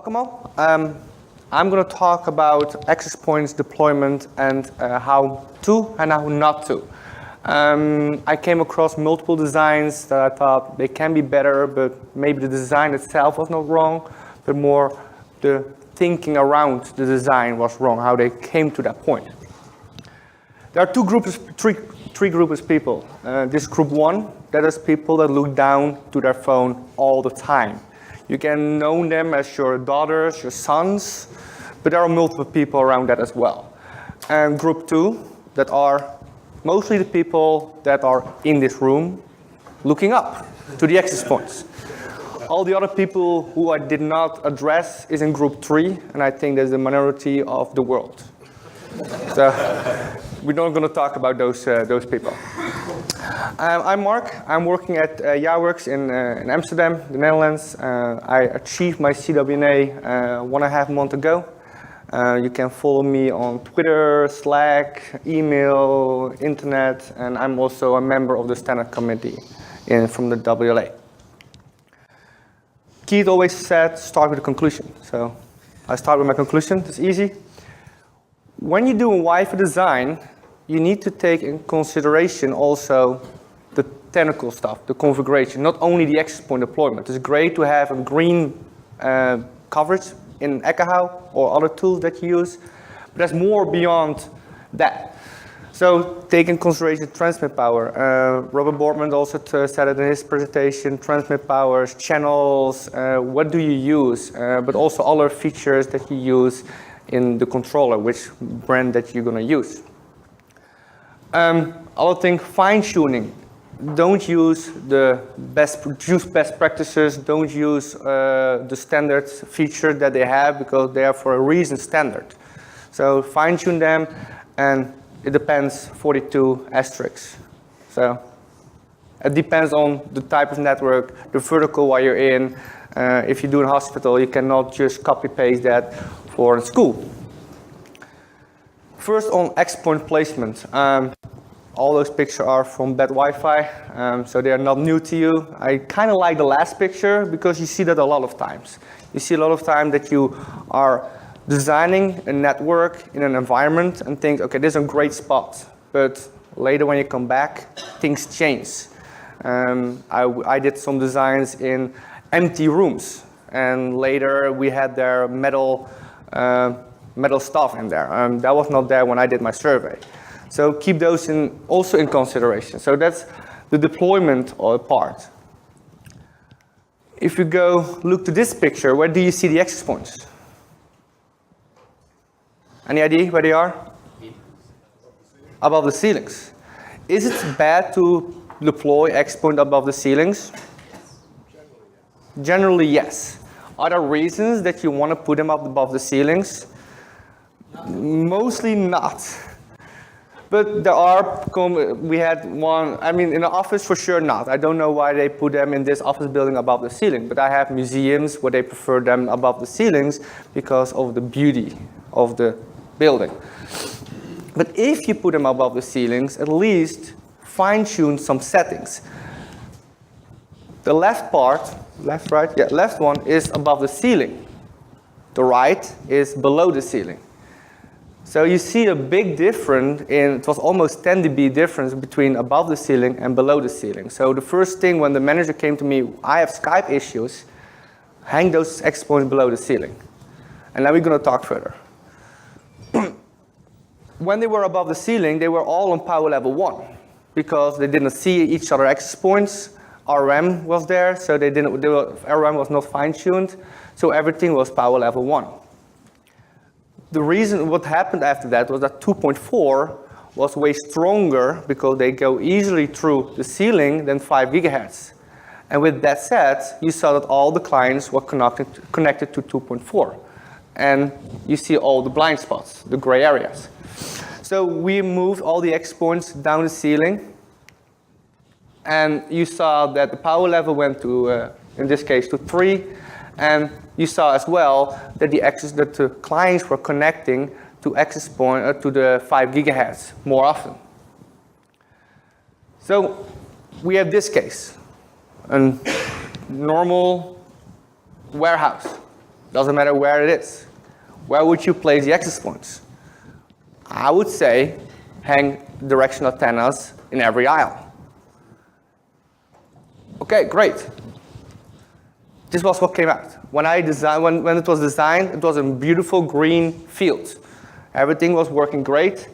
Welcome all. I'm going to talk about access points deployment and how to and how not to. I came across multiple designs that I thought they can be better, but maybe the design itself was not wrong, but more the thinking around the design was wrong, how they came to that point. There are three groups of people. This group one, that is people that look down to their phone all the time. You can know them as your daughters, your sons, but there are multiple people around that as well. And group two, that are mostly the people that are in this room looking up to the access points. All the other people who I did not address is in group three, and I think there's the minority of the world. So we're not going to talk about those people. I'm Mark. I'm working at Jaarworks in Amsterdam, the Netherlands. I achieved my CWNA 1.5 months ago. You can follow me on Twitter, Slack, email, internet, and I'm also a member of the standard committee from the WLA. Keith always said, start with a conclusion. So I start with my conclusion. It's easy. When you do a Wi-Fi design, you need to take in consideration also the technical stuff, the configuration, not only the access point deployment. It's great to have a green coverage in Ekahau or other tools that you use, but there's more beyond that. So take in consideration transmit power. Robert Boardman also said it in his presentation, transmit powers, channels, what do you use, but also other features that you use in the controller, which brand that you're going to use. Other thing, fine-tuning. Don't use best practices. Don't use the standard feature that they have because they are for a reason standard. So fine-tune them, and it depends 42 asterisks. So it depends on the type of network, the vertical wire you're in. If you do in hospital, you cannot just copy-paste that for a school. First on access point placement. All those pictures are from bad Wi-Fi, so they are not new to you. I kind of like the last picture because you see that a lot of times. You see a lot of time that you are designing a network in an environment and think, okay, this is a great spot. But later when you come back, things change. I did some designs in empty rooms, and later we had their metal stuff in there. That was not there when I did my survey. So keep those also in consideration. So that's the deployment part. If you go look to this picture, where do you see the access points? Any idea where they are? Above the ceilings. Is it bad to deploy access point above the ceilings? Generally, yes. Are there reasons that you want to put them up above the ceilings? Mostly not. But there are, we had one, I mean, in the office for sure not. I don't know why they put them in this office building above the ceiling, but I have museums where they prefer them above the ceilings because of the beauty of the building. But if you put them above the ceilings, at least fine-tune some settings. The left part, left, right? Yeah, left one is above the ceiling. The right is below the ceiling. So you see a big difference it was almost 10 dB difference between above the ceiling and below the ceiling. So the first thing when the manager came to me, I have Skype issues, hang those access points below the ceiling. And now we're going to talk further. When they were above the ceiling, they were all on power level 1 because they didn't see each other access points. RM was there, so RM was not fine-tuned, so everything was power level 1. The reason what happened after that was that 2.4 was way stronger because they go easily through the ceiling than 5 gigahertz. And with that said, you saw that all the clients were connected to 2.4. And you see all the blind spots, the gray areas. So we moved all the access points down the ceiling. And you saw that the power level went to, in this case, to 3. And you saw as well that the clients were connecting to access point to the 5 gigahertz more often. So we have this case, a normal warehouse. Doesn't matter where it is. Where would you place the access points? I would say hang directional antennas in every aisle. Okay, great. This was what came out. When it was designed, it was a beautiful green field. Everything was working great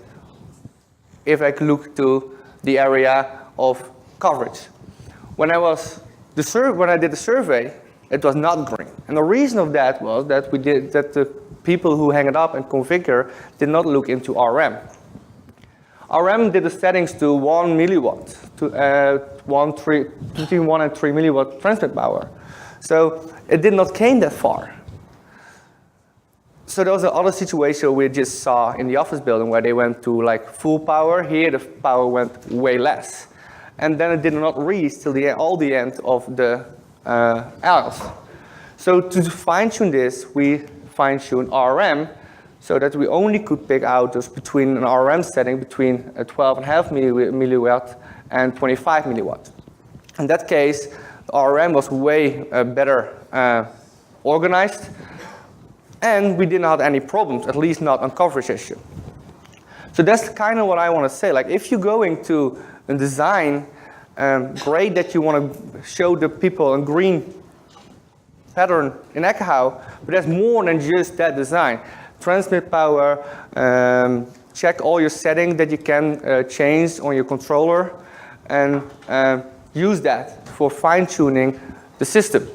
if I could look to the area of coverage. When I did the survey, it was not green. And the reason of that was that the people who hang it up and configure did not look into RM. RM did the settings to 1 milliwatt, between 1 and 3 milliwatt transmit power. So it did not came that far. So there was another situation we just saw in the office building where they went to like full power. Here the power went way less. And then it did not reach till all the end of the aisles. So to fine-tune this, we fine-tuned RM so that we only could pick out those between an RM setting between 12.5 milliwatt and 25 milliwatt. In that case, the RM was way better organized, and we did not have any problems, at least not on coverage issue. So that's kind of what I want to say. Like if you're going to design, great that you want to show the people a green pattern in Ekahau, but there's more than just that design. Transmit power, check all your settings that you can change on your controller, and use that for fine-tuning the system.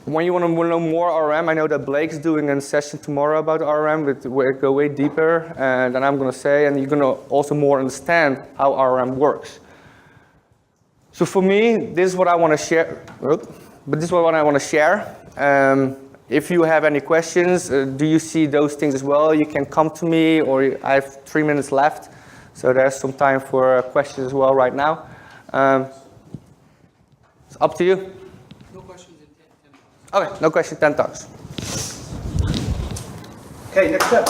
When you want to know more RM, I know that Blake's doing a session tomorrow about RM, where it go way deeper than I'm going to say, and you're going to also more understand how RM works. So for me, this is what I want to share. But this is what I want to share. If you have any questions, do you see those things as well? You can come to me, or I have 3 minutes left, so there's some time for questions as well right now. It's up to you. No questions in 10 talks. Okay, no questions, 10 talks. Okay, next step.